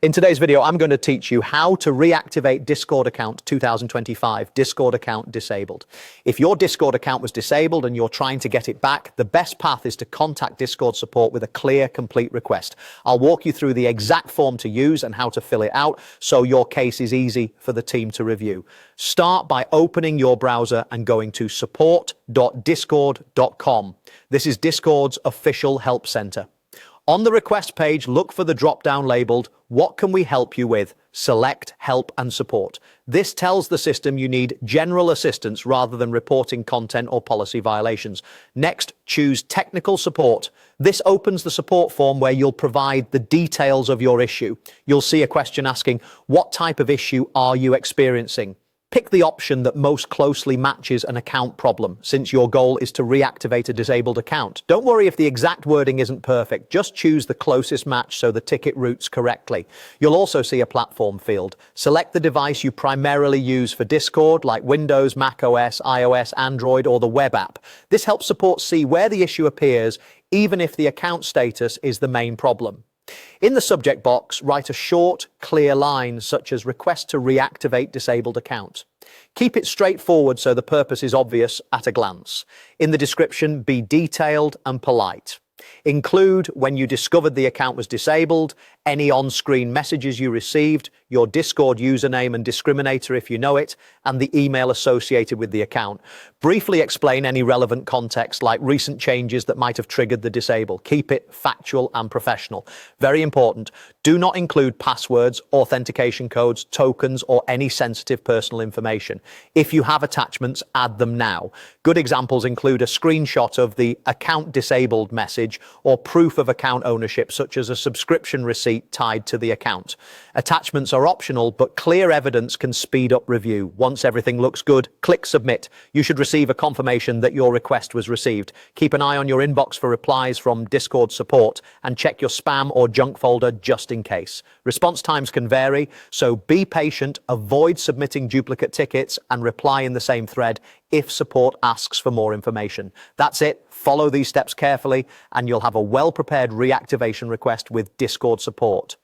In today's video, I'm going to teach you how to reactivate Discord account 2025, Discord account disabled. If your Discord account was disabled and you're trying to get it back, the best path is to contact Discord support with a clear, complete request. I'll walk you through the exact form to use and how to fill it out so your case is easy for the team to review. Start by opening your browser and going to support.discord.com. This is Discord's official help center. On the request page, look for the drop-down labeled, "What can we help you with?" Select Help and Support. This tells the system you need general assistance rather than reporting content or policy violations. Next, choose Technical Support. This opens the support form where you'll provide the details of your issue. You'll see a question asking, "What type of issue are you experiencing?" Pick the option that most closely matches an account problem, since your goal is to reactivate a disabled account. Don't worry if the exact wording isn't perfect, just choose the closest match so the ticket routes correctly. You'll also see a platform field. Select the device you primarily use for Discord, like Windows, Mac OS, iOS, Android, or the web app. This helps support see where the issue appears, even if the account status is the main problem. In the subject box, write a short, clear line such as "Request to reactivate disabled account." Keep it straightforward so the purpose is obvious at a glance. In the description, be detailed and polite. Include when you discovered the account was disabled, any on-screen messages you received, your Discord username and discriminator if you know it, and the email associated with the account. Briefly explain any relevant context like recent changes that might have triggered the disable. Keep it factual and professional. Very important, do not include passwords, authentication codes, tokens, or any sensitive personal information. If you have attachments, add them now. Good examples include a screenshot of the account disabled message or proof of account ownership, such as a subscription receipt tied to the account. Attachments are optional, but clear evidence can speed up review. Once everything looks good, click submit. You should receive a confirmation that your request was received. Keep an eye on your inbox for replies from Discord support and check your spam or junk folder just in case. Response times can vary, so be patient, avoid submitting duplicate tickets, and reply in the same thread if support asks for more information. That's it. Follow these steps carefully and you'll have a well-prepared reactivation request with Discord support.